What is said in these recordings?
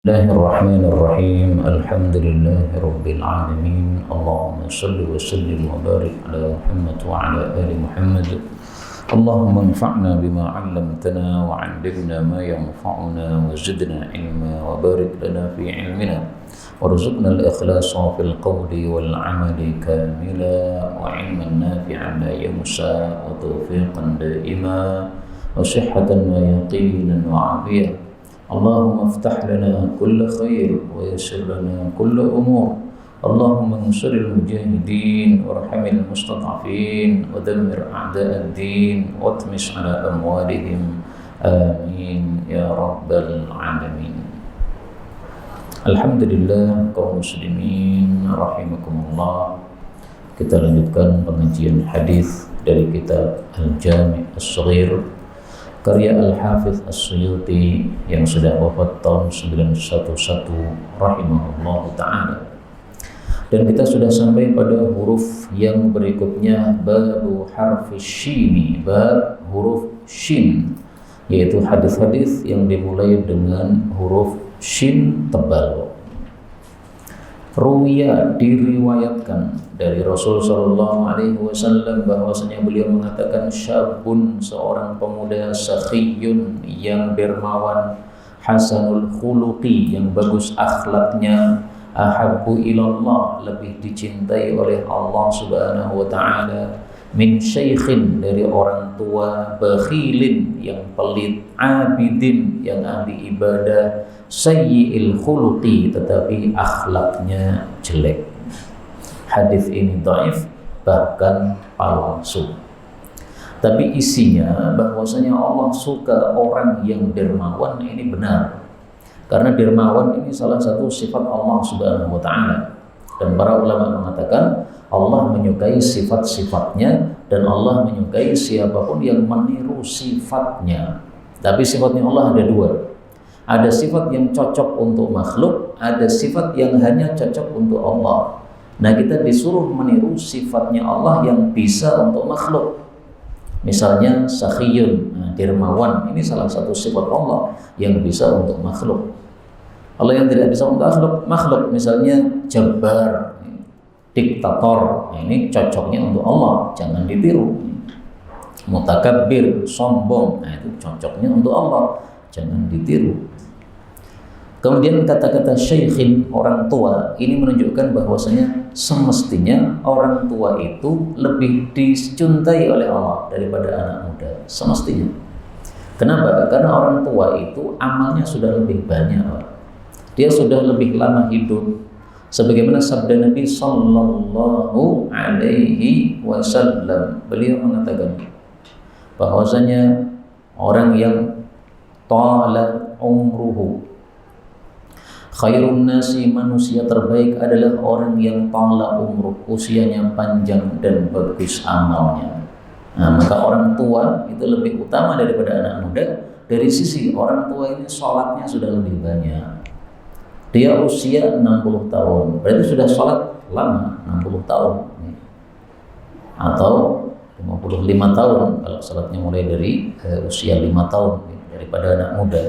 الله الرحمن الرحيم الحمد لله رب العالمين اللهم صل وسلم وبارك على محمد وعلى آل محمد اللهم انفعنا بما علمتنا وعلمنا ما ينفعنا وزدنا علما وبارك لنا في علمنا وارزقنا الإخلاص في القول والعمل كاملا وعلما نافعا لا ينسى وتوفيقا دائما وصحة ويقينا وعافية اللهم افتح لنا كل خير ويسر لنا كل أمور اللهم انصر المجاهدين وارحم المستضعفين ودمر أعداء الدين واطمس على أموالهم آمين يا رب العالمين. Alhamdulillah kaum muslimin rahimakumullah. Kita lanjutkan pengajian hadis dari kitab Al-Jami' As-Shaghir karya Al-Hafiz As-Suyuti yang sudah wafat tahun 911 rahimahullah ta'ala. Dan kita sudah sampai pada huruf yang berikutnya, babu harfi syini, bab huruf shin, yaitu hadis-hadis yang dimulai dengan huruf shin tebal. Ruwiya, diriwayatkan dari Rasul sallallahu alaihi wasallam bahwasanya beliau mengatakan syabun, seorang pemuda, sakhiyun, yang dermawan, hasanul khuluqi, yang bagus akhlaknya, ahabbu ilallah, lebih dicintai oleh Allah subhanahu wa ta'ala, min syaikhin, dari orang tua, bakhilin, yang pelit, abidin, yang ahli ibadah, sayyi'il khuluqi, tetapi akhlaknya jelek. Hadis ini dhaif, bahkan palsu. Tapi isinya bahwasanya Allah suka orang yang dermawan, ini benar. Karena dermawan ini salah satu sifat Allah subhanahu wa ta'ala. Dan para ulama mengatakan Allah menyukai sifat-sifatnya dan Allah menyukai siapapun yang meniru sifatnya. Tapi sifatnya Allah ada dua. Ada sifat yang cocok untuk makhluk, ada sifat yang hanya cocok untuk Allah. Nah, kita disuruh meniru sifatnya Allah yang bisa untuk makhluk. Misalnya sakhiyun, dermawan, ini salah satu sifat Allah yang bisa untuk makhluk. Allah yang tidak bisa untuk makhluk, misalnya jabbar, diktator, ini cocoknya untuk Allah, jangan ditiru. Mutakabbir, sombong, itu cocoknya untuk Allah, jangan ditiru. Kemudian kata-kata syaikhin, orang tua, ini menunjukkan bahwasanya semestinya orang tua itu lebih dicintai oleh Allah daripada anak muda, semestinya. Kenapa? Karena orang tua itu amalnya sudah lebih banyak, dia sudah lebih lama hidup. Sebagaimana sabda Nabi sallallahu alaihi wasallam, beliau mengatakan bahwasanya orang yang tala umruhu, khairun nasi, manusia terbaik adalah orang yang tala umruh, usianya panjang dan bagus amalnya. Nah, maka orang tua itu lebih utama daripada anak muda. Dari sisi orang tua ini sholatnya sudah lebih banyak. Dia usia 60 tahun, berarti sudah sholat lama, 60 tahun. Atau 55 tahun, kalau sholatnya mulai dari usia 5 tahun, daripada anak muda.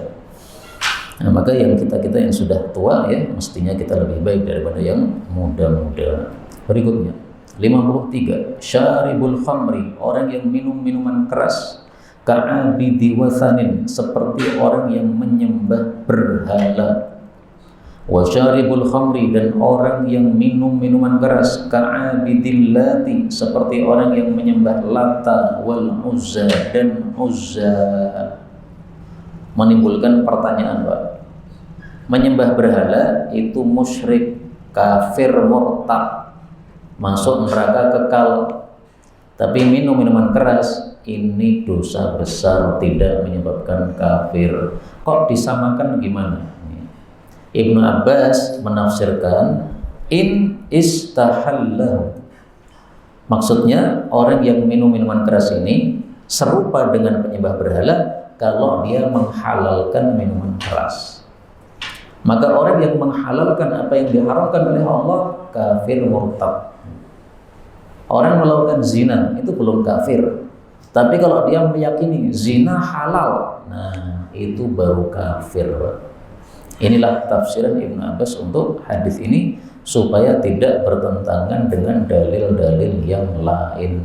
Nah, maka yang kita yang sudah tua, ya, mestinya kita lebih baik daripada yang muda-muda. Berikutnya 53, syaribul khamri, orang yang minum minuman keras, ka'abidi wathanin, seperti orang yang menyembah berhala. Wa syaribul khamri, dan orang yang minum minuman keras, ka'abidil lati, seperti orang yang menyembah Lata wal Uzza dan Uzza. Menimbulkan pertanyaan, Pak. Menyembah berhala itu musyrik, kafir, murtad, masuk neraka kekal. Tapi minum minuman keras ini dosa besar, tidak menyebabkan kafir. Kok disamakan gimana? Ibnu Abbas menafsirkan in istahallahu, maksudnya orang yang minum minuman keras ini serupa dengan penyembah berhala kalau dia menghalalkan minuman keras. Maka orang yang menghalalkan apa yang diharamkan oleh Allah kafir murtad. Orang melakukan zina itu belum kafir, tapi kalau dia meyakini zina halal, nah itu baru kafir. Inilah tafsiran Ibnu Abbas untuk hadis ini supaya tidak bertentangan dengan dalil-dalil yang lain.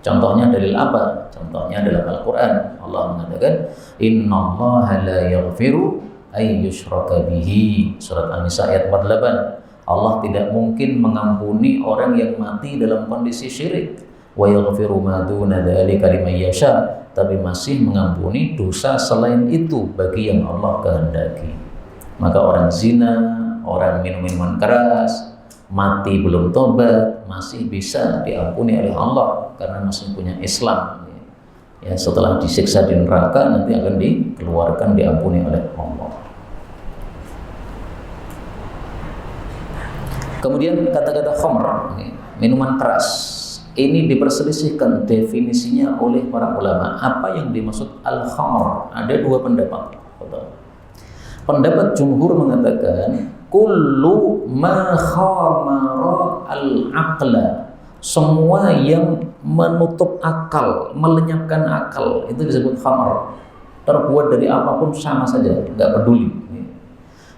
Contohnya dalil apa? Contohnya dalam Al-Quran Allah mengatakan innallaha la yaghfiru ay yushraka bihi, surat An-Nisa ayat 48. Allah tidak mungkin mengampuni orang yang mati dalam kondisi syirik. Wa yaghfiru ma duna dzalika liman yasha, tapi masih mengampuni dosa selain itu bagi yang Allah kehendaki. Maka orang zina, orang minum minuman keras, mati belum tobat, masih bisa diampuni oleh Allah karena masih punya Islam. Ya, setelah disiksa di neraka nanti akan dikeluarkan, diampuni oleh Allah. Kemudian kata-kata khamr, minuman keras, ini diperselisihkan definisinya oleh para ulama. Apa yang dimaksud al-khamr? Ada dua pendapat. Pendapat jumhur mengatakan kullu ma khamara al-aqla, semua yang menutup akal, melenyapkan akal, itu disebut khamr. Terbuat dari apapun sama saja, nggak peduli.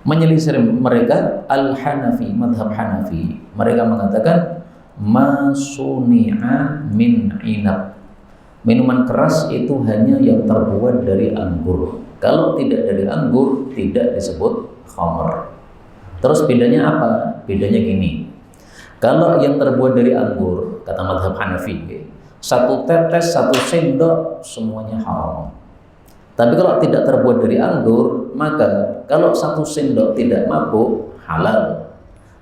Menyelisih mereka al-Hanafi, madhab Hanafi, mereka mengatakan masuni'a min inab, minuman keras itu hanya yang terbuat dari anggur. Kalau tidak dari anggur tidak disebut khamr. Terus bedanya apa? Bedanya gini, kalau yang terbuat dari anggur, kata madhab Hanafi, satu tetes, satu sendok semuanya haram. Tapi kalau tidak terbuat dari anggur, maka kalau satu sendok tidak mabuk, halal.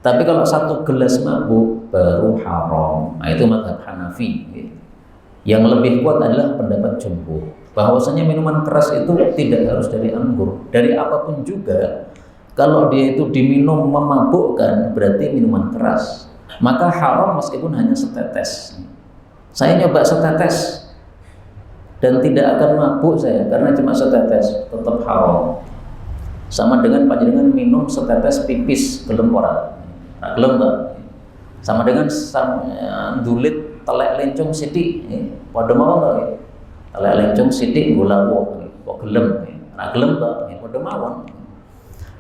Tapi kalau satu gelas mabuk, baru haram. Nah, itu madhab Hanafi. Yang lebih kuat adalah pendapat jumhur, bahwasanya minuman keras itu tidak harus dari anggur, dari apapun juga. Kalau dia itu diminum memabukkan, berarti minuman keras. Maka haram meskipun hanya setetes. Saya nyoba setetes dan tidak akan mabuk saya karena cuma setetes, tetap haram. Sama dengan panjenengan minum setetes pipis gelem ora? Nah, gelem tak? Sama dengan dulit telek lencung sithik, padha mawon. Telek lencung sithik gula kok gelem. Nah, gelem tak? Padha mawon.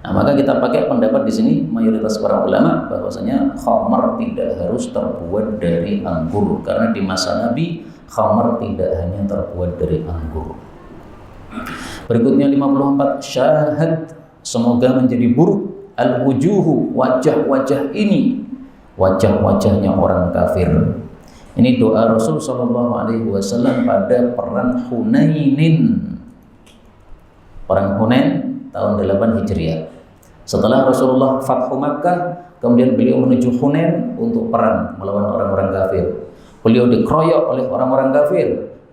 Nah, maka kita pakai pendapat di sini mayoritas para ulama bahwasanya khamar tidak harus terbuat dari anggur, karena di masa Nabi khamar tidak hanya terbuat dari anggur. Berikutnya 54, syahad, semoga menjadi buruk al-wujuhu, wajah-wajah ini, wajah-wajahnya orang kafir. Ini doa Rasul sallallahu alaihi wasallam pada perang Hunainin. Perang Hunain tahun 8 Hijriah. Setelah Rasulullah Fathu Makkah, kemudian beliau menuju Hunain untuk perang melawan orang-orang kafir. Beliau dikeroyok oleh orang-orang kafir,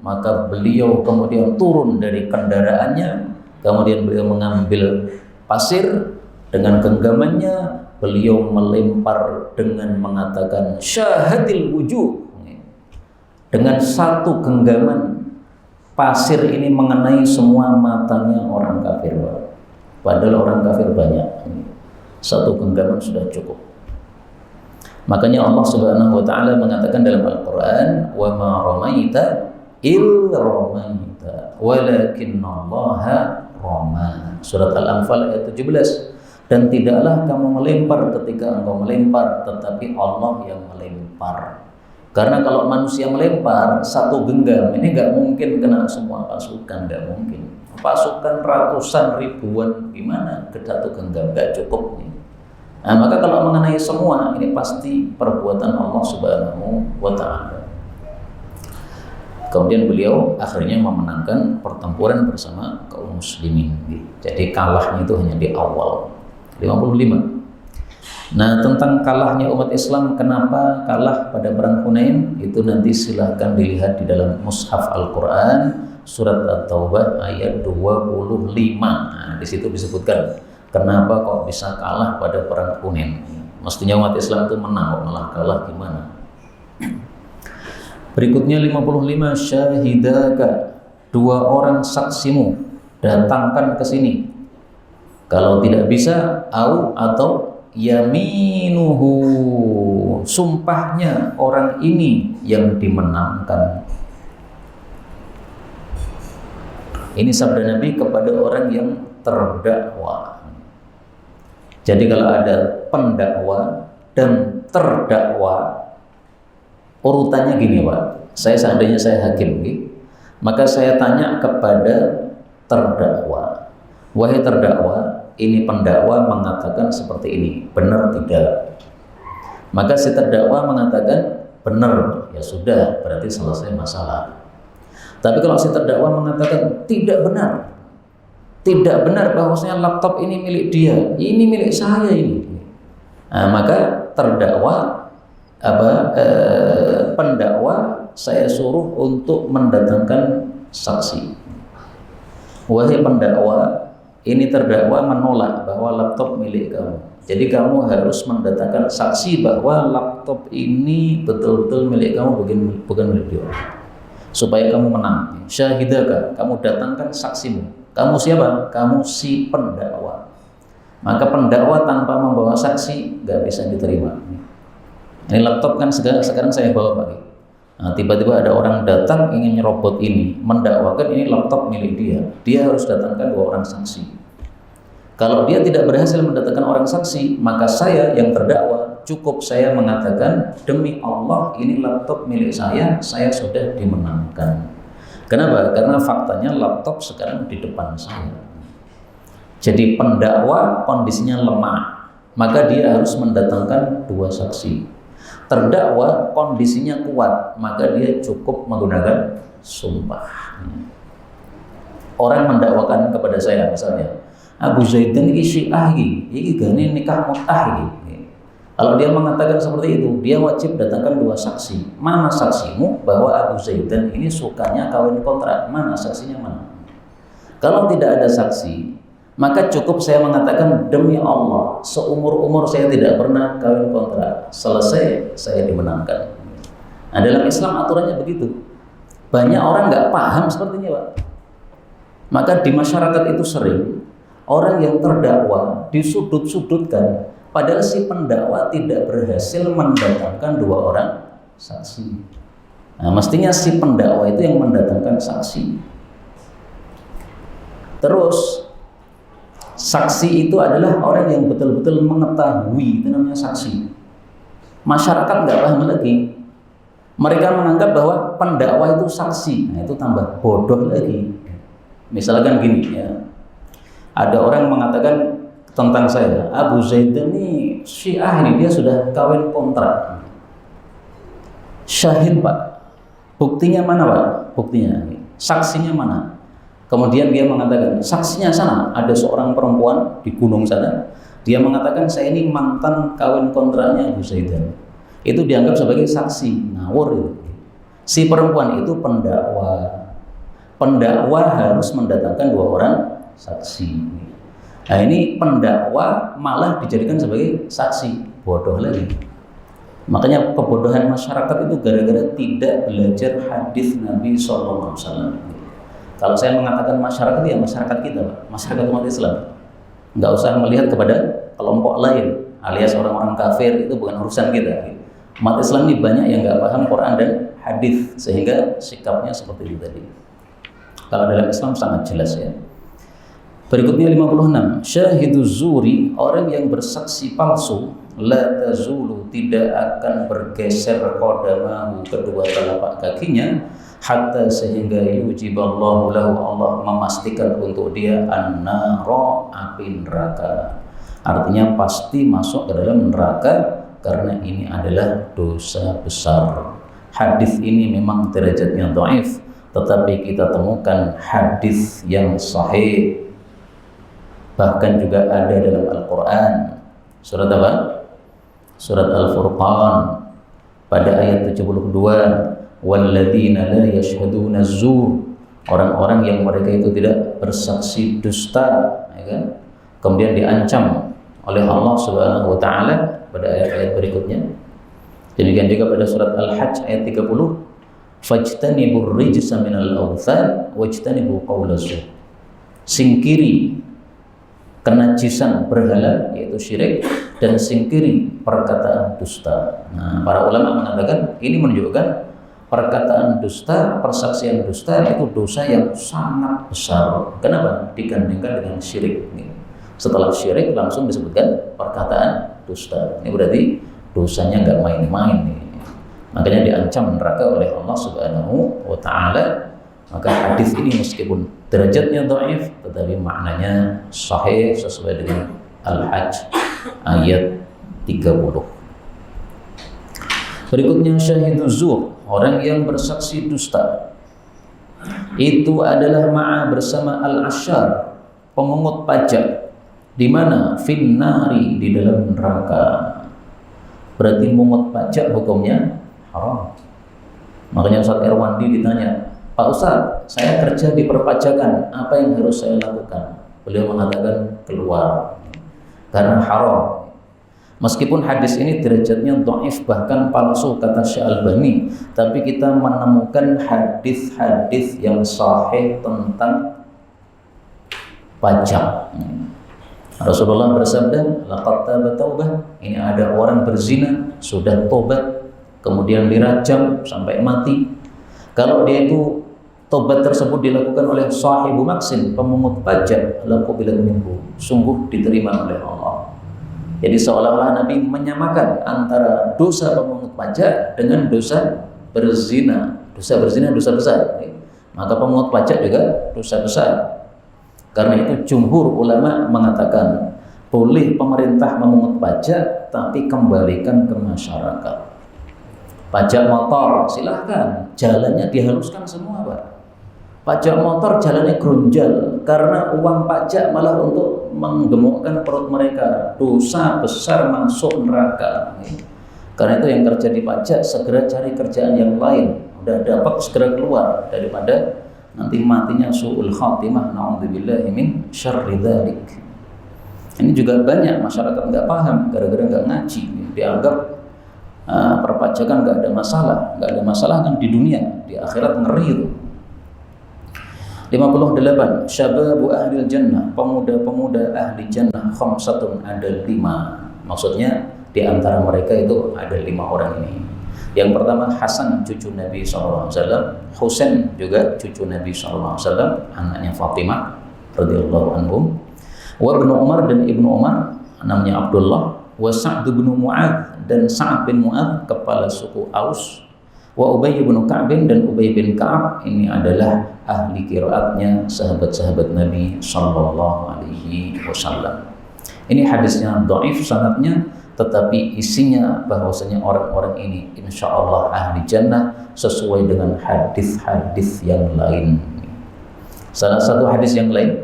maka beliau kemudian turun dari kendaraannya, kemudian beliau mengambil pasir dengan genggamannya, beliau melempar dengan mengatakan syahadil wujuh. Dengan satu genggaman pasir ini mengenai semua matanya orang kafir. Padahal orang kafir banyak, satu genggaman sudah cukup. Makanya Allah Subhanahu wa taala mengatakan dalam Al-Qur'an, "Wa ma ramaita il ramaita, walakinallaha rama." Surat Al-Anfal ayat 17. Dan tidaklah kamu melempar ketika engkau melempar, tetapi Allah yang melempar. Karena kalau manusia melempar satu genggam, ini nggak mungkin kena semua pasukan, nggak mungkin. Pasukan ratusan ribuan, gimana ke satu genggam, nggak cukup nih. Nah, maka kalau mengenai semua ini pasti perbuatan Allah Subhanahu wa taala. Kemudian beliau akhirnya memenangkan pertempuran bersama kaum muslimin. Jadi kalahnya itu hanya di awal. 55. Nah, tentang kalahnya umat Islam, kenapa kalah pada perang Hunain, itu nanti silahkan dilihat di dalam Mushaf Al-Quran surat At-Taubah ayat 25. Nah, di situ disebutkan kenapa kok bisa kalah pada perang Hunain. Mestinya umat Islam itu menang, malah kalah gimana? Berikutnya 55, syahidaka, dua orang saksimu datangkan ke sini. Kalau tidak bisa, atau yaminuhu, sumpahnya orang ini yang dimenangkan. Ini sabda Nabi kepada orang yang terdakwa. Jadi kalau ada pendakwa dan terdakwa, urutannya gini Pak, seandainya saya hakim, maka saya tanya kepada terdakwa, wahai terdakwa, ini pendakwa mengatakan seperti ini, benar tidak? Maka si terdakwa mengatakan benar, ya sudah, berarti selesai masalah. Tapi kalau si terdakwa mengatakan tidak benar bahwasanya laptop ini milik dia, ini milik saya ini, nah, maka terdakwa pendakwa saya suruh untuk mendatangkan saksi. Wahai pendakwa, ini terdakwa menolak bahwa laptop milik kamu. Jadi kamu harus mendatangkan saksi bahwa laptop ini betul-betul milik kamu, bukan milik dia. Supaya kamu menang. Syahidaka, kamu datangkan saksimu. Kamu siapa? Kamu si pendakwa. Maka pendakwa tanpa membawa saksi nggak bisa diterima. Ini laptop kan sekarang saya bawa Pak. Nah, tiba-tiba ada orang datang ingin nyerobot ini, mendakwakan ini laptop milik dia. Dia harus datangkan 2 orang saksi. Kalau dia tidak berhasil mendatangkan orang saksi, maka saya yang terdakwa cukup saya mengatakan demi Allah ini laptop milik saya sudah dimenangkan. Kenapa? Karena faktanya laptop sekarang di depan saya. Jadi pendakwa kondisinya lemah, maka dia harus mendatangkan 2 saksi. Terdakwa kondisinya kuat, maka dia cukup menggunakan sumpah. Orang mendakwakan kepada saya misalnya, Abu Zaidan ini Syiah ini gani nikah mut'ah. Kalau dia mengatakan seperti itu, dia wajib datangkan 2 saksi. Mana saksimu bahwa Abu Zaidan ini sukanya kawin kontrak? Mana saksinya mana? Kalau tidak ada saksi, maka cukup saya mengatakan demi Allah, seumur-umur saya tidak pernah kawin kontrak. Selesai, saya dimenangkan. Nah, dalam Islam aturannya begitu. Banyak orang nggak paham sepertinya Pak. Maka di masyarakat itu sering orang yang terdakwa disudut-sudutkan, padahal si pendakwa tidak berhasil mendatangkan 2 orang saksi. Nah, mestinya si pendakwa itu yang mendatangkan saksi. Terus saksi itu adalah orang yang betul-betul mengetahui, itu namanya saksi. Masyarakat nggak paham lagi. Mereka menganggap bahwa pendakwa itu saksi. Nah, itu tambah bodoh lagi. Misalkan gini ya, ada orang mengatakan tentang saya, Abu Zaidan ini Syiah ini, dia sudah kawin kontrak. Syahid Pak, buktinya mana Pak? Buktinya, saksinya mana? Kemudian dia mengatakan, saksinya sana, ada seorang perempuan di gunung sana, dia mengatakan saya ini mantan kawin kontraknya Abu Zaidan. Itu dianggap sebagai saksi, ngawur itu. Si perempuan itu pendakwa. Pendakwa harus mendatangkan 2 orang saksi. Nah, ini pendakwa malah dijadikan sebagai saksi, bodoh lagi. Makanya kebodohan masyarakat itu gara-gara tidak belajar hadis Nabi SAW. Kalau saya mengatakan masyarakat, ya masyarakat kita, Pak. Masyarakat umat Islam. Nggak usah melihat kepada kelompok lain, alias orang-orang kafir, itu bukan urusan kita. Umat Islam ini banyak yang nggak paham Quran dan hadis, sehingga sikapnya seperti itu tadi. Kalau dalam Islam sangat jelas ya. Berikutnya 56, syahidu zuri, orang yang bersaksi palsu, la tazulu, tidak akan bergeser qadamahu, kedua telapak kakinya, hatta sehingga yujiballahu lahu, Allah memastikan untuk dia an-nara, api neraka. Artinya pasti masuk ke dalam neraka karena ini adalah dosa besar. Hadis ini memang derajatnya dhaif, tetapi kita temukan hadis yang sahih. Bahkan juga ada dalam Al-Quran. Surat apa? Surat Al-Furqan pada ayat 72. Walladzina la yashhaduna zur, orang-orang yang mereka itu tidak bersaksi dusta, ya kan? Kemudian diancam oleh Allah Subhanahu wa taala pada ayat-ayat berikutnya. Demikian juga pada surat Al-Hajj ayat 30. Fajtanibur rijsa minal awthan wajtanibu qawla zur. Singkiri kenajisan berhala, yaitu syirik, dan singkiri perkataan dusta. Nah, para ulama mengatakan ini menunjukkan perkataan dusta, persaksian dusta itu dosa yang sangat besar. Kenapa? Digandingkan dengan syirik. Setelah syirik langsung disebutkan perkataan dusta. Ini berarti dosanya nggak main-main nih. Makanya diancam neraka oleh Allah Subhanahu wa taala. Maka hadis ini meskipun derajatnya dhaif tetapi maknanya sahih sesuai dengan Al-Hajj ayat 30. Berikutnya syahiduz zur, orang yang bersaksi dusta. Itu adalah bersama al-asyar, pemungut pajak. Di mana? Finnari, di dalam neraka. Berarti mungut pajak hukumnya haram. Makanya Ustaz Erwandi ditanya, Pak Ustaz, saya kerja di perpajakan, apa yang harus saya lakukan? Beliau mengatakan keluar, karena haram. Meskipun hadis ini derajatnya dhaif bahkan palsu kata Syekh Albani, tapi kita menemukan hadis-hadis yang sahih tentang pajak. Rasulullah bersabda, laqad taba taubah, ini ada orang berzina sudah tobat kemudian dirajam sampai mati. Kalau dia itu tobat tersebut dilakukan oleh sahibu maksin, pemungut pajak, laqubilat minhu, sungguh diterima oleh Allah. Jadi seolah-olah Nabi menyamakan antara dosa pemungut pajak dengan dosa berzina. Dosa berzina dosa besar, maka pemungut pajak juga dosa besar. Karena itu jumhur ulama mengatakan boleh pemerintah memungut pajak, tapi kembalikan ke masyarakat. Pajak motor silahkan, jalannya dihaluskan semua Pak. Pajak motor jalannya grunjal, karena uang pajak malah untuk menggemukkan perut mereka. Dosa besar, masuk neraka. Karena itu yang kerja di pajak segera cari kerjaan yang lain. Udah dapat segera keluar daripada nanti matinya su'ul khatimah, na'udzubillahi min syarri dzalik. Ini juga banyak masyarakat nggak paham gara-gara nggak ngaji. Dianggap perpajakan nggak ada masalah kan di dunia, di akhirat ngeri itu. 58. Syababu ahlil jannah, pemuda-pemuda ahli jannah, khamsatun, ada 5. Maksudnya di antara mereka itu ada 5 orang ini. Yang pertama Hasan, cucu Nabi SAW. Husain juga cucu Nabi SAW, anaknya Fatimah radhiyallahu anhum. Wa ibnu Umar, dan ibnu Umar namanya Abdullah. Wa Sa'd bin Mu'adz, dan Sa'd bin Mu'adz kepala suku Aus. Wa Ubay bin Ka'b, dan Ubay bin Ka'ab ini adalah ahli qiraatnya sahabat-sahabat Nabi sallallahu alaihi wasallam. Ini hadisnya dhaif sanadnya, tetapi isinya bahwasanya orang-orang ini insyaallah ahli jannah sesuai dengan hadis-hadis yang lain. Salah satu hadis yang lain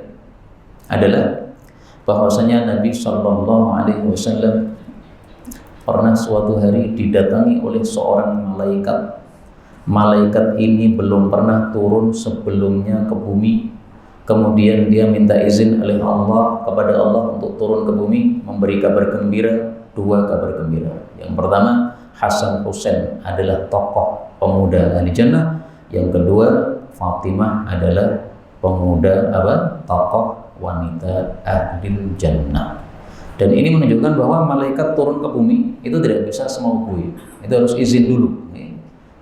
adalah bahwasanya Nabi sallallahu alaihi wasallam pernah suatu hari didatangi oleh seorang malaikat. Malaikat ini belum pernah turun sebelumnya ke bumi. Kemudian dia minta izin oleh Allah kepada Allah untuk turun ke bumi, memberi kabar gembira, 2 kabar gembira. Yang pertama, Hasan Husain adalah tokoh pemuda ahli jannah. Yang kedua, Fatimah adalah pemuda tokoh wanita ahli jannah. Dan ini menunjukkan bahwa malaikat turun ke bumi itu tidak bisa semau gue. Itu harus izin dulu.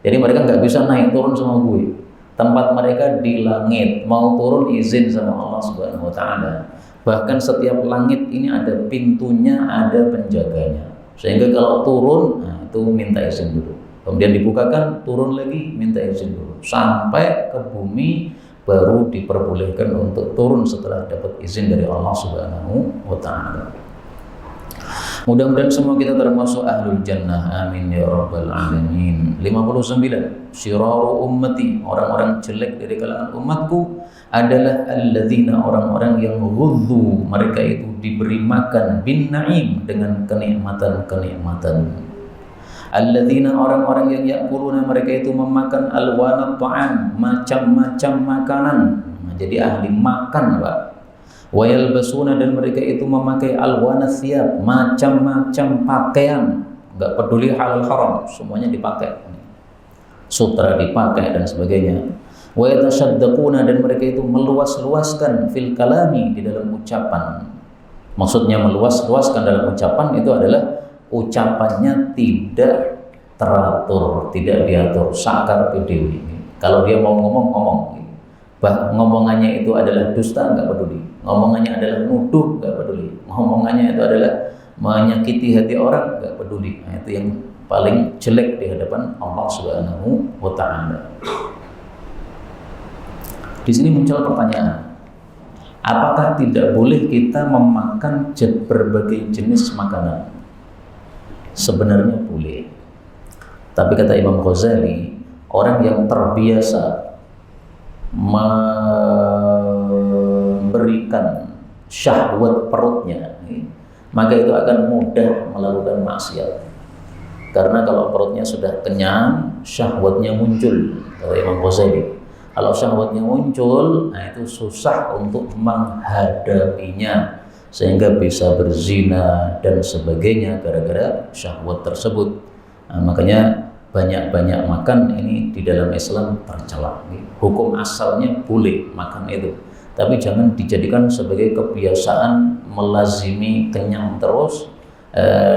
Jadi mereka nggak bisa naik turun sama gue. Tempat mereka di langit, mau turun izin sama Allah Subhanahu wa taala. Bahkan setiap langit ini ada pintunya, ada penjaganya. Sehingga kalau turun, itu minta izin dulu. Kemudian dibukakan, turun lagi, minta izin dulu. Sampai ke bumi baru diperbolehkan untuk turun setelah dapat izin dari Allah Subhanahu wa taala. Mudah-mudahan semua kita termasuk ahlul jannah, amin ya rabbal alamin. 59. Syiraru ummati, orang-orang jelek dari kalangan umatku adalah alladzina, orang-orang yang ghuddu, mereka itu diberi makan bin na'im, dengan kenikmatan-kenikmatan. Alladzina, orang-orang yang yakuluna, mereka itu memakan alwanat ta'am, macam-macam makanan. Jadi ahli makan Pak. Wa yalbasuna, dan mereka itu memakai alwanas thiyab, macam-macam pakaian, enggak peduli halal haram, semuanya dipakai. Sutra dipakai dan sebagainya. Wa yatashaddaquna, dan mereka itu meluas-luaskan fil kalami, di dalam ucapan. Maksudnya meluas-luaskan dalam ucapan itu adalah ucapannya tidak teratur, tidak diatur, sakar PDW. Kalau dia mau ngomong, ngomongannya itu adalah dusta, enggak peduli. ngomongannya adalah nuduh, nggak peduli. Ngomongannya itu adalah menyakiti hati orang, nggak peduli. Nah, itu yang paling jelek di hadapan Allah Subhanahu wa Ta'ala. Di sini muncul pertanyaan, apakah tidak boleh kita memakan berbagai jenis makanan? Sebenarnya boleh. Tapi kata Imam Ghazali, orang yang terbiasa memberikan syahwat perutnya, maka itu akan mudah melakukan maksiat. Karena kalau perutnya sudah kenyang, syahwatnya muncul, kata Imam Ghazali. Kalau syahwatnya muncul, nah itu susah untuk menghadapinya, sehingga bisa berzina dan sebagainya gara-gara syahwat tersebut. Nah, makanya banyak-banyak makan ini di dalam Islam tercela. Hukum asalnya boleh makan itu, tapi jangan dijadikan sebagai kebiasaan melazimi kenyang terus,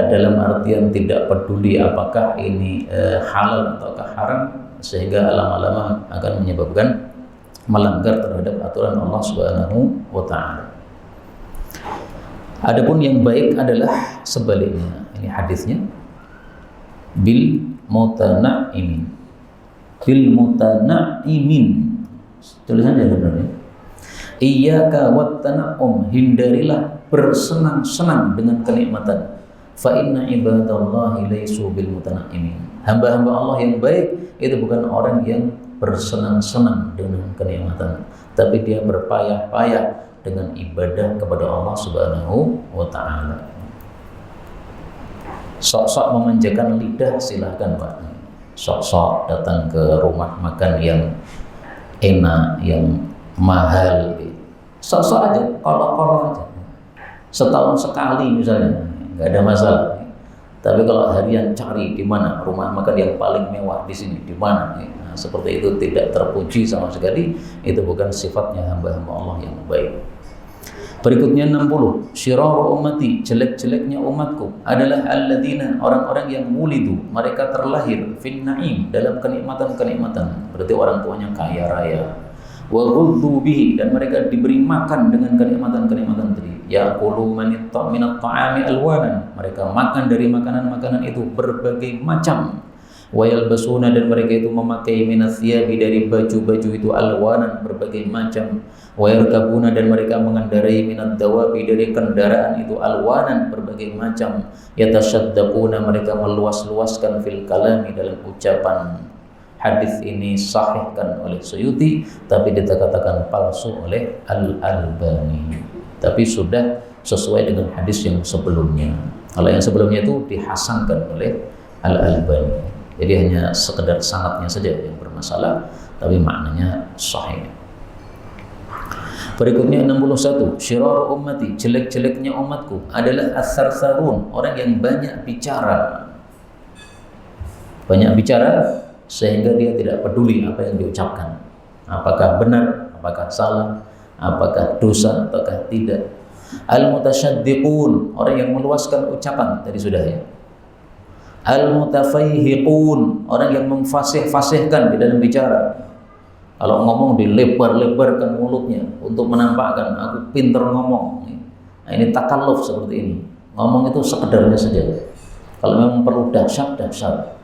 dalam artian tidak peduli apakah ini halal ataukah haram, sehingga lama-lama akan menyebabkan melanggar terhadap aturan Allah Subhanahu wa Ta'ala. Adapun yang baik adalah sebaliknya. Ini hadisnya, bil mutanaimin. Bil mutanaimin. Tulisannya benar ya. Iyyaka wat tana'um, hindarilah bersenang-senang dengan kenikmatan. Fa inna ibadallahi laisu bil mutanaimin. Hamba-hamba Allah yang baik itu bukan orang yang bersenang-senang dengan kenikmatan, tapi dia berpayah-payah dengan ibadah kepada Allah Subhanahu wa Ta'ala. Sok-sok memanjakan lidah silahkan Pak. Sok-sok datang ke rumah makan yang enak, yang mahal, sok-sok aja, kolok-kolok aja. Setahun sekali misalnya, nggak ada masalah. Tapi kalau harian cari di mana rumah makan yang paling mewah di sini, di mana? Nah, seperti itu tidak terpuji sama sekali. Itu bukan sifatnya hamba-hamba Allah yang baik. Berikutnya 60, syiraru ummati, jelek-jeleknya umatku adalah alladzina, orang-orang yang wulidu, mereka terlahir fin na'im, dalam kenikmatan-kenikmatan. Berarti orang tuanya kaya raya. Wa ghuddu bihi, dan mereka diberi makan dengan kenikmatan-kenikmatan tadi. Yaqulu minat ta'ami alwanan, mereka makan dari makanan-makanan itu berbagai macam. Wa yalbasuna, dan mereka itu memakai minats thiyabi, dari baju-baju itu alwanan, berbagai macam. Wa yarkabuna, dan mereka mengendarai minat dawabi, dari kendaraan itu alwanan, berbagai macam. Yatasyaddaquna, mereka meluas-luaskan fil kalami, dalam ucapan. Hadis ini sahihkan oleh Suyuti, tapi dikatakan palsu oleh Al-Albani. Tapi sudah sesuai dengan hadis yang sebelumnya. Kalau yang sebelumnya itu dihasankan oleh Al-Albani. Jadi hanya sekedar sanadnya saja yang bermasalah, tapi maknanya sahih. Berikutnya 61, syiraru ummati, jelek-jeleknya umatku adalah as-sarsarun, orang yang banyak bicara. Banyak bicara sehingga dia tidak peduli apa yang diucapkan, apakah benar, apakah salah, apakah dosa ataukah tidak. Al-mutasyaddiqun, orang yang meluaskan ucapan, tadi sudah ya. Al-mutafayhiqun, orang yang memfasih-fasihkan di dalam bicara. Kalau ngomong dilebar-lebarkan mulutnya untuk menampakkan aku pintar ngomong. Nah, ini takalluf seperti ini. Ngomong itu sekedarnya saja. Kalau memang perlu dahsyat,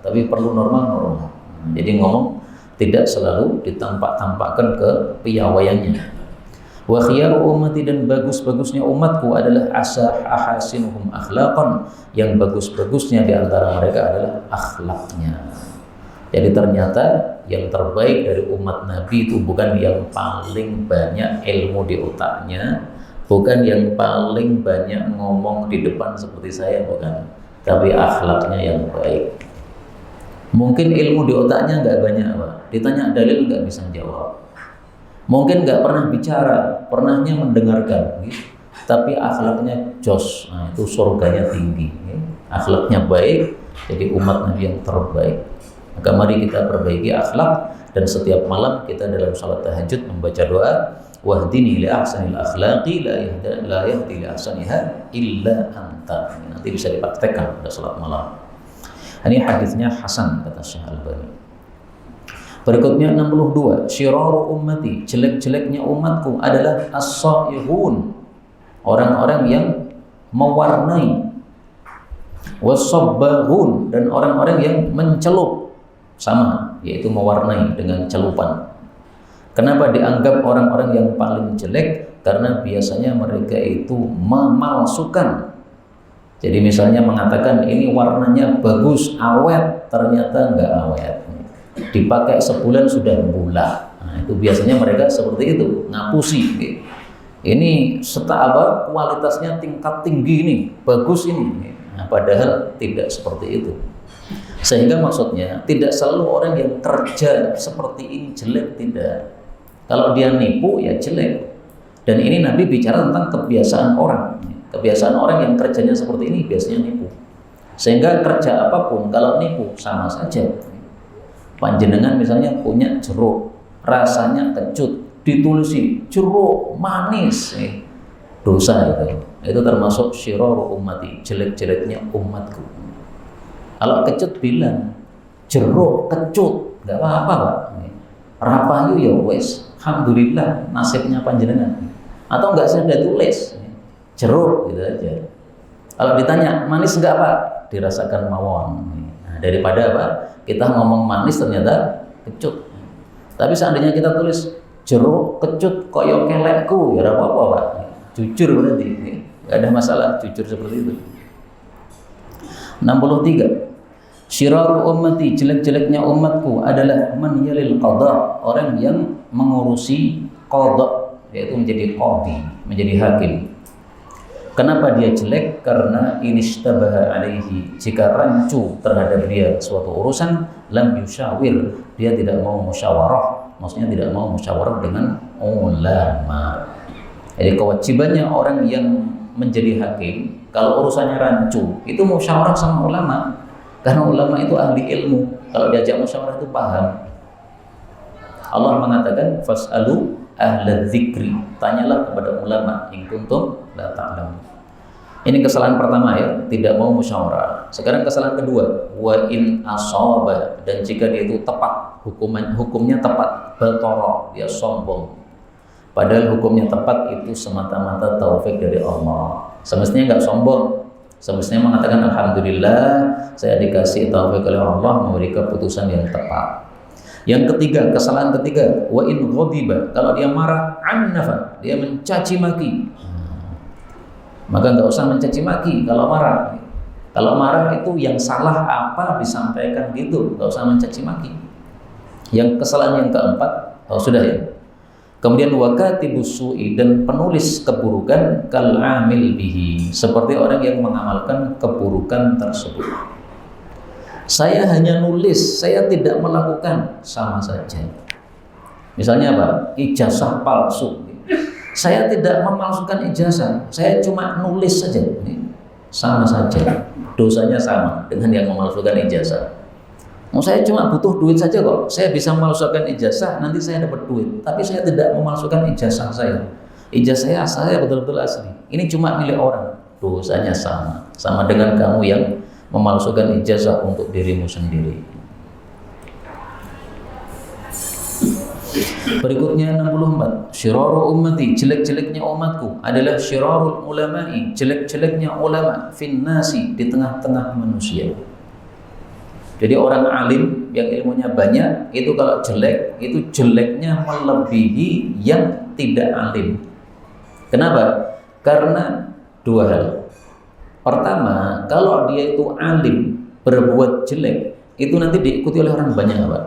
tapi perlu normal. Jadi ngomong tidak selalu ditampak-tampakkan ke piawaiannya. Wa khiyaru ummati, dan bagus-bagusnya umatku adalah ahasinuhum akhlaqan, yang bagus-bagusnya di antara mereka adalah akhlaknya. Jadi ternyata yang terbaik dari umat Nabi itu bukan yang paling banyak ilmu di otaknya, bukan yang paling banyak ngomong di depan seperti saya, bukan, tapi akhlaknya yang baik. Mungkin ilmu di otaknya nggak banyak Pak, ditanya dalil nggak bisa jawab. Mungkin nggak pernah bicara, pernahnya mendengarkan, gitu. Tapi akhlaknya jos, nah, itu surganya tinggi. Gitu. Akhlaknya baik, jadi umat Nabi yang terbaik. Maka mari kita perbaiki akhlak, dan setiap malam kita dalam salat tahajud membaca doa, wahdini li ahsanil akhlaqi la yahdi li ahsaniha illa anta. Nanti bisa dipraktekkan pada salat malam. Ini hadisnya hasan kata Syekh Albani. Berikutnya 62, syiraru ummati, jelek-jeleknya umatku adalah as-saihun, orang-orang yang mewarnai, wasabbahun, dan orang-orang yang mencelup, sama, yaitu mewarnai dengan celupan. Kenapa dianggap orang-orang yang paling jelek? Karena biasanya mereka itu memalsukan. Jadi misalnya mengatakan ini warnanya bagus, awet, ternyata enggak awet. Dipakai sebulan sudah bulah. Nah, itu biasanya mereka seperti itu, ngapusi. Ini kualitasnya tingkat tinggi ini, bagus ini. Nah, padahal tidak seperti itu. Sehingga maksudnya tidak selalu orang yang kerja seperti ini jelek, tidak. Kalau dia nipu ya jelek. Dan ini Nabi bicara tentang kebiasaan orang. Kebiasaan orang yang kerjanya seperti ini biasanya nipu. Sehingga kerja apapun kalau nipu sama saja. Panjenengan misalnya punya jeruk, rasanya kecut, ditulisi jeruk manis, dosa itu. Itu termasuk syiraru ummati, jelek-jeleknya umatku. Kalau kecut bilang jeruk kecut, nggak apa-apa Pak. Rapayu ya wes, alhamdulillah nasibnya panjenengan. Atau nggak saya udah tulis jeruk gitu aja. Kalau ditanya manis nggak Pak, dirasakan mawon. Nah, daripada apa? Kita ngomong manis ternyata kecut. Tapi seandainya kita tulis jeruk kecut koyo kelekku, ya apa-apa Pak. Jujur berarti, nggak ada masalah jujur seperti itu. 63. Syiraru ummati, jelek-jeleknya umatku adalah man yalil qada, orang yang mengurusi qada, yaitu menjadi qadi, menjadi hakim. Kenapa dia jelek? Karena inishtabaha alaihi, jika rancu terhadap dia suatu urusan, lam yusyawir, dia tidak mau musyawarah, maksudnya tidak mau musyawarah dengan ulama. Jadi kewajibannya orang yang menjadi hakim, kalau urusannya rancu, itu musyawarah sama ulama, karena ulama itu ahli ilmu. Kalau diajak musyawarah itu paham. Allah mengatakan fas'alu ahla dzikri, tanyalah kepada ulama in kuntum la ta'lamun. Ini kesalahan pertama ya, tidak mau musyawarah. Sekarang kesalahan kedua, wa in asaba, dan jika dia itu tepat, hukumnya tepat, batara, dia sombong. Padahal hukumnya tepat itu semata-mata taufik dari Allah. Semestinya enggak sombong. Semestinya mengatakan alhamdulillah saya dikasih taufik oleh Allah memberi keputusan yang tepat. Yang ketiga, kesalahan ketiga, wa in ghadiba, kalau dia marah, annafa, dia mencaci maki. Maka enggak usah mencaci maki kalau marah. Kalau marah itu yang salah apa disampaikan gitu, enggak usah mencaci maki. Yang kesalahan yang keempat, sudah ya. Kemudian wakatibus su'i, dan penulis keburukan kal amil bihi, seperti orang yang mengamalkan keburukan tersebut. Saya hanya nulis, saya tidak melakukan, sama saja. Misalnya apa? Ijazah palsu. Saya tidak memalsukan ijazah, saya cuma nulis saja. Sama saja. Dosanya sama dengan yang memalsukan ijazah. Saya cuma butuh duit saja kok. Saya bisa memalsukan ijazah, nanti saya dapat duit. Tapi saya tidak memalsukan ijazah saya. Ijazah saya betul-betul asli. Ini cuma milik orang. Dosanya sama. Sama dengan kamu yang memalsukan ijazah untuk dirimu sendiri. Berikutnya 64. Syiraru ummati, jelek-jeleknya umatku adalah syirarul ulama'i, jelek-jeleknya ulama finnasi, di tengah-tengah manusia. Jadi orang alim yang ilmunya banyak itu kalau jelek, itu jeleknya melebihi yang tidak alim. Kenapa? Karena dua hal. Pertama, kalau dia itu alim berbuat jelek, itu nanti diikuti oleh orang banyak, Pak.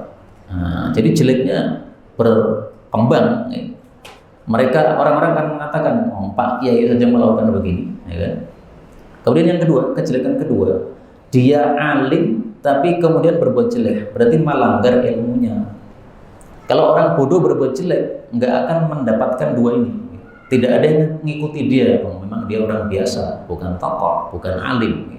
Nah, jadi jeleknya berkembang. Mereka, orang-orang akan mengatakan, oh, Pak Kiai saja melakukan begini, ya kan? Kemudian yang kedua, kejelekan kedua, dia alim tapi kemudian berbuat jelek, berarti melanggar ilmunya. Kalau orang bodoh berbuat jelek, nggak akan mendapatkan dua ini. Tidak ada yang mengikuti dia. Memang dia orang biasa, bukan tokoh, bukan alim.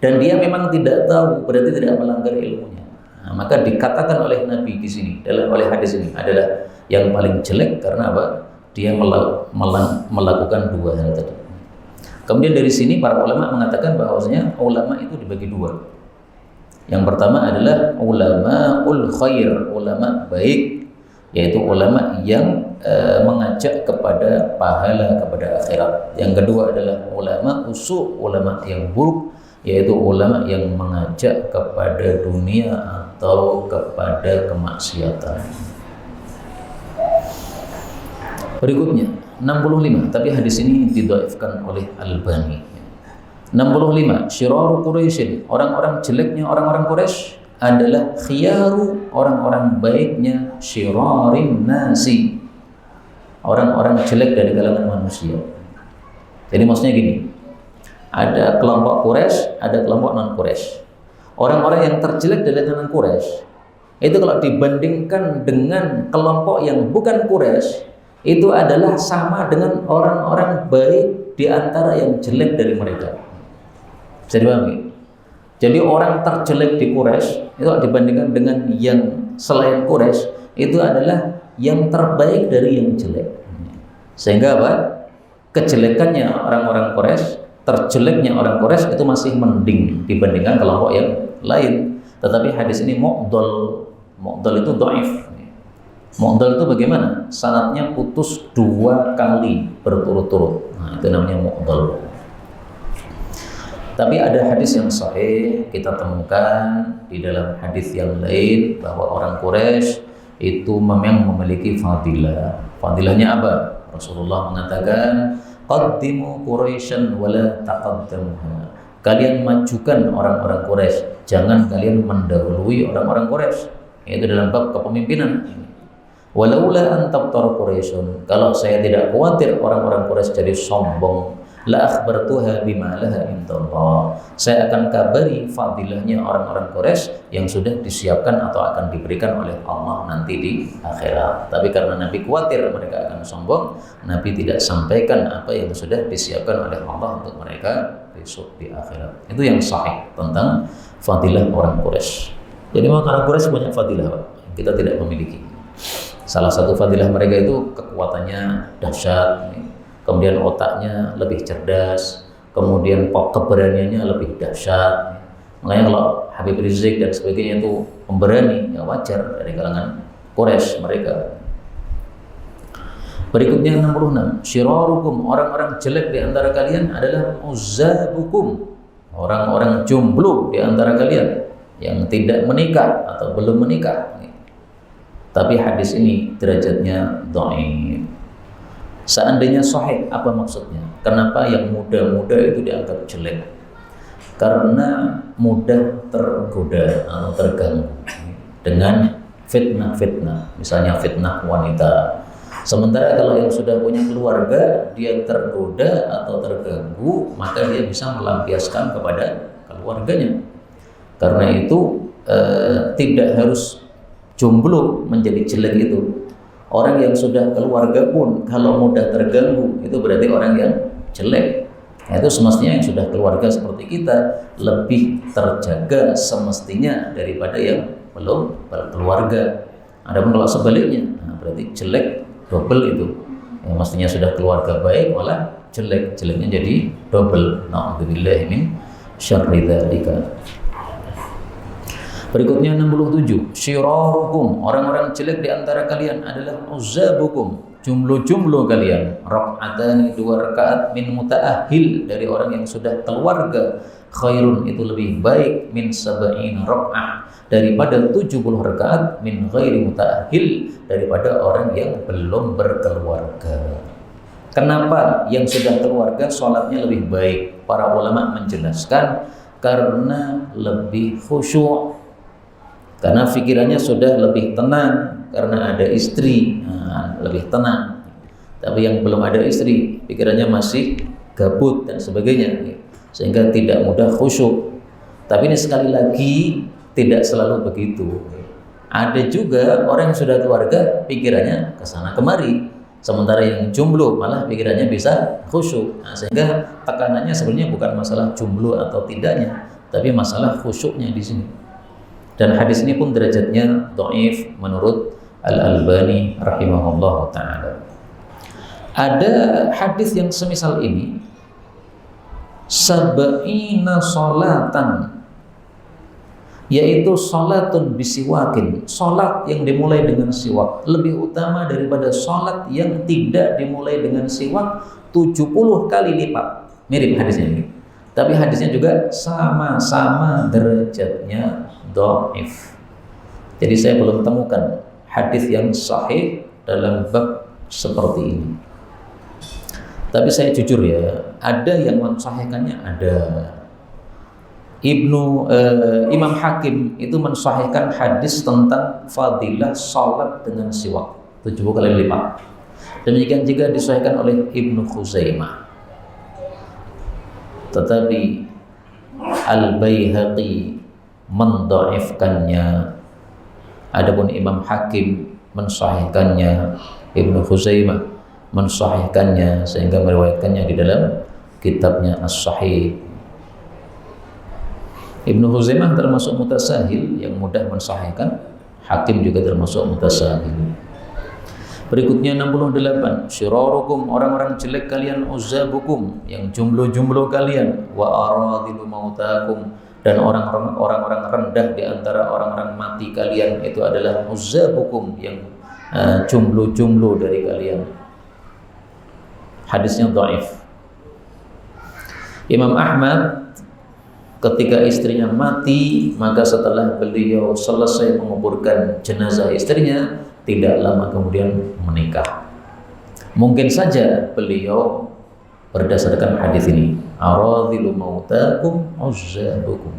Dan dia memang tidak tahu, berarti tidak melanggar ilmunya. Nah, maka dikatakan oleh Nabi di sini, oleh hadis ini adalah yang paling jelek karena apa? Dia melakukan dua hal tadi. Kemudian dari sini para ulama mengatakan bahwasanya ulama itu dibagi dua. Yang pertama adalah ulamaul khair, ulama baik, yaitu ulama yang mengajak kepada pahala, kepada akhirat. Yang kedua adalah ulama usu, ulama yang buruk, yaitu ulama yang mengajak kepada dunia atau kepada kemaksiatan. Berikutnya 65, tapi hadis ini didhaifkan oleh Albani. 65, syiraru Quraisyin, orang-orang jeleknya orang-orang Quraisy adalah khiyaru, orang-orang baiknya syirarin nasi, orang-orang jelek dari kalangan manusia. Jadi maksudnya gini, ada kelompok Quraisy, ada kelompok non Quraisy. Orang-orang yang terjelek dari kalangan Quraisy itu kalau dibandingkan dengan kelompok yang bukan Quraisy, itu adalah sama dengan orang-orang baik di antara yang jelek dari mereka. Bisa dipahami? Jadi orang terjelek di Quraisy itu dibandingkan dengan yang selain Quraisy itu adalah yang terbaik dari yang jelek. Sehingga apa? Kejelekannya orang-orang Quraisy, terjeleknya orang Quraisy itu masih mending dibandingkan kelompok yang lain. Tetapi hadis ini mu'dhal. Mu'dhal itu dhaif. Mu'dhal itu bagaimana? Sanadnya putus 2 kali berturut-turut. Nah, itu namanya mu'dhal. Tapi ada hadis yang sahih kita temukan di dalam hadis yang lain bahwa orang Quraisy itu memang memiliki fadilah. Fadilahnya apa? Rasulullah mengatakan, "Qaddimu Quraisyan wa la taqaddamuha." Kalian majukan orang-orang Quraisy, jangan kalian mendahului orang-orang Quraisy. Itu dalam bab kepemimpinan. Walaula an tabtar Quraisyun, kalau saya tidak khawatir orang-orang Quraisy jadi sombong, la akhbartuha bima laha indallah, saya akan kabari fadilahnya orang-orang Quraisy yang sudah disiapkan atau akan diberikan oleh Allah nanti di akhirat. Tapi karena Nabi khawatir mereka akan sombong, Nabi tidak sampaikan apa yang sudah disiapkan oleh Allah untuk mereka besok di akhirat. Itu yang sahih tentang fadilah orang Quraisy. Jadi memang orang Quraisy banyak fadilah, Pak, kita tidak memiliki. Salah satu fadilah mereka itu kekuatannya dahsyat, kemudian otaknya lebih cerdas, kemudian keberaniannya lebih dahsyat. Makanya kalau Habib Rizik dan sebagainya itu pemberani, ya wajar dari kalangan Quraisy mereka. Berikutnya 66, syirarukum, orang-orang jelek di antara kalian adalah uzzabukum, orang-orang jomblo di antara kalian yang tidak menikah atau belum menikah. Tapi hadis ini derajatnya dhaif. Seandainya sahih, apa maksudnya? Kenapa yang muda-muda itu dianggap jelek? Karena mudah tergoda atau terganggu dengan fitnah-fitnah, misalnya fitnah wanita. Sementara kalau yang sudah punya keluarga, dia tergoda atau terganggu, maka dia bisa melampiaskan kepada keluarganya. Karena itu tidak harus jomblo menjadi jelek itu. Orang yang sudah keluarga pun kalau mudah terganggu itu berarti orang yang jelek. Nah, itu semestinya yang sudah keluarga seperti kita lebih terjaga semestinya daripada yang belum berkeluarga. Adapun kalau sebaliknya, nah berarti jelek double itu. Yang mestinya sudah keluarga baik malah jelek, jeleknya jadi double. Na'udzubillahi min syarri dzalika. Berikutnya 67, syirarukum, orang-orang jelek di antara kalian adalah uzzabukum, jumlo-jumlo kalian, rak'atani 2 rakaat min muta'ahil, dari orang yang sudah keluarga, khairun, itu lebih baik min sab'in rak'ah, daripada 70 rakaat min ghairi muta'ahil, daripada orang yang belum berkeluarga. Kenapa yang sudah keluarga sholatnya lebih baik? Para ulama menjelaskan karena lebih khusyuk, karena pikirannya sudah lebih tenang, karena ada istri, lebih tenang. Tapi yang belum ada istri, pikirannya masih gabut dan sebagainya, sehingga tidak mudah khusyuk. Tapi ini sekali lagi tidak selalu begitu. Ada juga orang yang sudah keluarga, pikirannya kesana kemari, sementara yang jomblo malah pikirannya bisa khusyuk. Nah, sehingga tekanannya sebenarnya bukan masalah jomblo atau tidaknya, tapi masalah khusyuknya di sini. Dan hadis ini pun derajatnya dhaif menurut Al-Albani rahimahullah ta'ala. Ada hadis yang semisal ini, sab'ina sholatan, yaitu salatun bisiwakin, salat yang dimulai dengan siwak lebih utama daripada salat yang tidak dimulai dengan siwak 70 kali lipat. Mirip hadisnya ini, tapi hadisnya juga sama-sama derajatnya dhaif. Jadi saya belum temukan hadis yang sahih dalam bab seperti ini. Tapi saya jujur ya, ada yang mensahihkannya, ada. Imam Hakim itu mensahihkan hadis tentang fadilah salat dengan siwak 70 kali lipat. Demikian juga disahihkan oleh Ibnu Khuzaimah. Tetapi Al-Baihaqi mendhaifkannya. Adapun Imam Hakim mensahihkannya, Ibnu Khuzaimah mensahihkannya sehingga meriwayatkannya di dalam kitabnya As-Sahih. Ibnu Khuzaimah termasuk mutasahil yang mudah mensahihkan, Hakim juga termasuk mutasahil. Berikutnya 68, syirarukum, orang-orang jelek kalian, uzzabukum, yang jomblo-jomblo kalian, wa aradhilu mautakum, dan orang-orang rendah di antara orang-orang mati kalian itu adalah uzzabukum, yang jomblo-jomblo dari kalian. Hadisnya dhaif. Imam Ahmad ketika istrinya mati, maka setelah beliau selesai menguburkan jenazah istrinya, tidak lama kemudian menikah. Mungkin saja beliau berdasarkan hadis ini, aradhilu mautakum uzzabukum.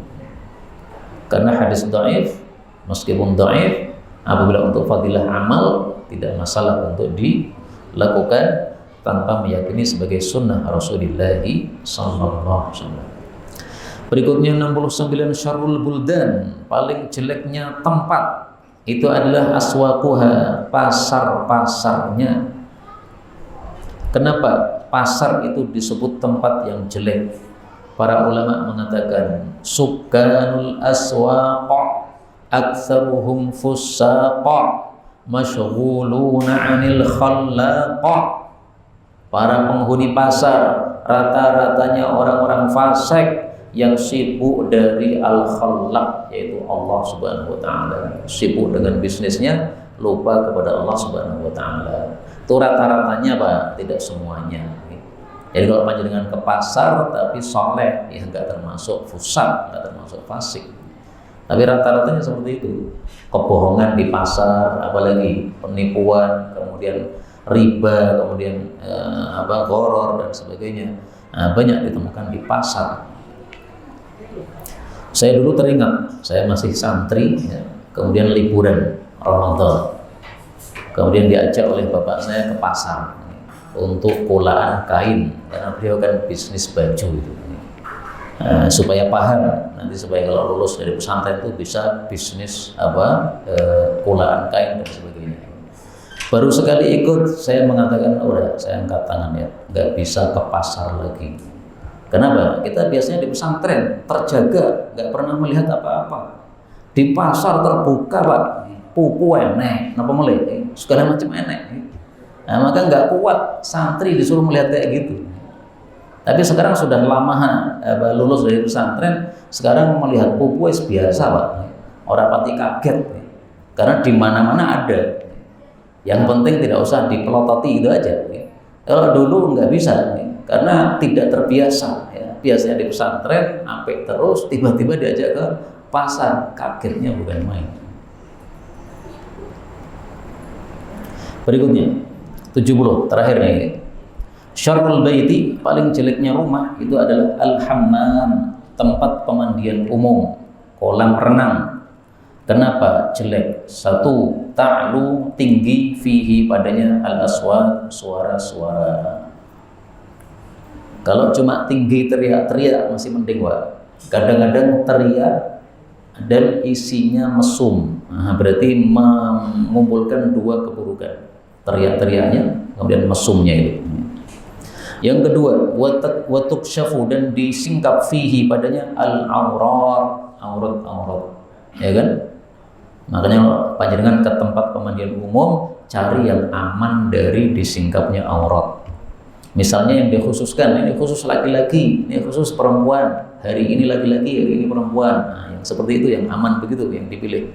Karena hadis dhaif, meskipun dhaif, apabila untuk fadilah amal tidak masalah untuk dilakukan tanpa meyakini sebagai sunnah Rasulullah sallallahu alaihi wasallam. Berikutnya 69, syarrul buldan, paling jeleknya tempat itu adalah aswaquha, pasar-pasarnya. Kenapa pasar itu disebut tempat yang jelek? Para ulama mengatakan sukanul aswaq aktsaruhum fussaqa masyghuluna 'anil khallaq. Para penghuni pasar rata-ratanya orang-orang fasik yang sibuk dari al-khallaq, yaitu Allah Subhanahu wa taala. Sibuk dengan bisnisnya, lupa kepada Allah Subhanahu wa taala. Itu rata-ratanya, Pak, tidak semuanya. Jadi kalau panjenengan ke pasar tapi soleh, ya enggak termasuk fusaq, enggak termasuk fasik. Tapi rata-ratanya seperti itu. Kebohongan di pasar, apalagi penipuan, kemudian riba, kemudian gharar dan sebagainya. Banyak ditemukan di pasar. Saya dulu teringat, saya masih santri, ya, kemudian liburan Ramadan, kemudian diajak oleh bapak saya ke pasar untuk polaan kain, karena beliau kan bisnis baju itu. Supaya paham, nanti supaya kalau lulus dari pesantren itu bisa bisnis polaan kain dan sebagainya. Baru sekali ikut, saya mengatakan, udah, saya angkat tangan ya, nggak bisa ke pasar lagi. Kenapa? Kita biasanya di pesantren terjaga, nggak pernah melihat apa-apa. Di pasar terbuka, Pak, pupu enek, napa mulai, segala macam enek. Nah, maka nggak kuat santri disuruh melihat kayak gitu. Tapi sekarang sudah lama lulus dari pesantren, sekarang melihat pupu biasa, Pak. Orang pati kaget, karena di mana-mana ada. Yang penting tidak usah dipelototi itu aja. Kalau dulu nggak bisa. Karena tidak terbiasa, ya. Biasanya di pesantren apik terus, tiba-tiba diajak ke pasar, kagetnya bukan main. Berikutnya 70, terakhir nih. Syarrul baiti, paling jeleknya rumah itu adalah al-hammam, tempat pemandian umum, kolam renang. Kenapa jelek? Satu, ta'lu, tinggi, fihi, padanya al-aswat, suara-suara. Kalau cuma tinggi teriak-teriak masih mending, Pak. Kadang-kadang teriak dan isinya mesum. Nah, berarti mengumpulkan dua keburukan. Teriak-teriaknya, kemudian mesumnya itu. Yang kedua, watuksyafu, dan disingkap fihi padanya al-aurat, aurat-aurat. Ya kan? Makanya panjenengan ke tempat pemandian umum, cari yang aman dari disingkapnya aurat. Misalnya yang dikhususkan, ini khusus laki-laki, ini khusus perempuan, hari ini laki-laki, hari ini perempuan. Nah, yang seperti itu yang aman begitu yang dipilih.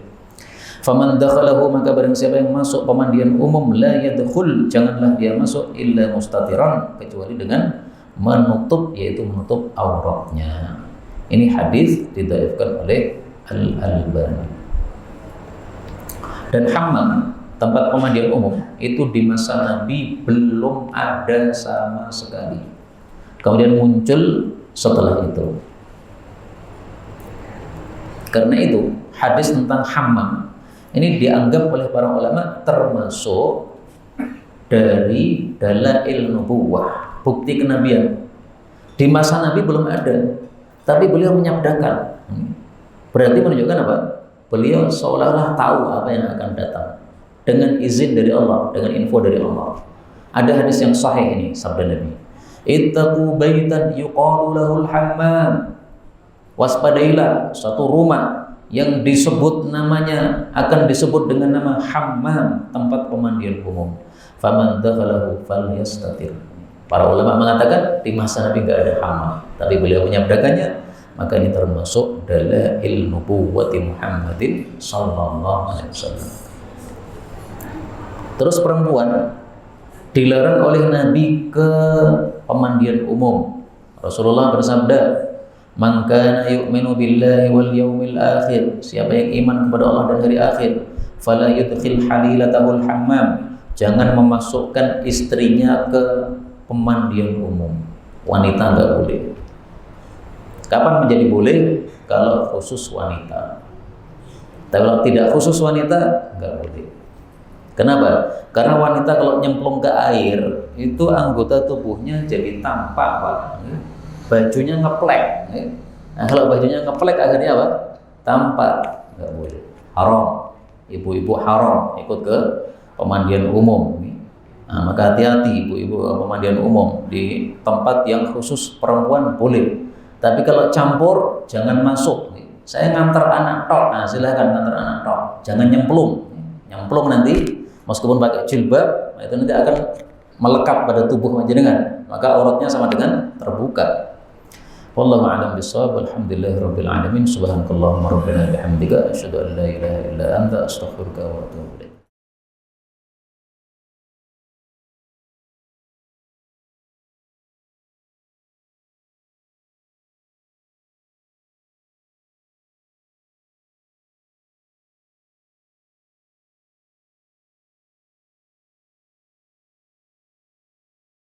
Faman dakhalahu, maka barang siapa yang masuk pemandian umum, la yadkhul, janganlah dia masuk illa mustatiran, kecuali dengan menutup, yaitu menutup auratnya. Ini hadis didhaifkan oleh Al-Albani. Dan hammam, tempat pemandian umum, itu di masa Nabi belum ada sama sekali. Kemudian muncul setelah itu. Karena itu hadis tentang hammam ini dianggap oleh para ulama termasuk dari dalail nubuwah, bukti kenabian. Di masa Nabi belum ada, tapi beliau menyabdakan. Berarti menunjukkan apa? Beliau seolah-olah tahu apa yang akan datang dengan izin dari Allah, dengan info dari Allah. Ada hadis yang sahih ini, sabda Nabi, ittaqu baitan yuqalu lahul hammam. Waspadailah satu rumah yang disebut namanya, akan disebut dengan nama hammam, tempat pemandian umum. Faman dakhalahu falyastatir. Para ulama mengatakan di masa Nabi enggak ada hammam, tapi beliau menyabdakannya, maka ini termasuk dalail nubuwwati Muhammadin sallallahu alaihi wasallam. Terus perempuan dilarang oleh Nabi ke pemandian umum. Rasulullah bersabda, "Man kana yu'minu billahi wal yawmil akhir," siapa yang iman kepada Allah dan hari akhir, "fala yudkhil halilatahul hammam," jangan memasukkan istrinya ke pemandian umum. Wanita enggak boleh. Kapan menjadi boleh? Kalau khusus wanita. Tapi kalau tidak khusus wanita, enggak boleh. Kenapa? Karena wanita kalau nyemplung ke air, itu anggota tubuhnya jadi tampak, Pak. Bajunya ngeplek. Nah, kalau bajunya ngeplek akhirnya apa? Tampak. Enggak boleh. Haram. Ibu-ibu haram ikut ke pemandian umum. Nah, maka hati-hati ibu-ibu pemandian umum. Di tempat yang khusus perempuan boleh. Tapi kalau campur, jangan masuk. Saya ngantar anak tok, nah silahkan ngantar anak tok. Jangan nyemplung. Nyemplung nanti, meskipun pakai jilbab, itu nanti akan melekat pada tubuh panjenengan. Maka auratnya sama dengan terbuka. Wallahu a'lam bishawab. Alhamdulillahirabbil alamin. Subhanakallahumma rabbana bihamdika asyhadu an la ilaha illa anta astaghfiruka wa atubu ilaik.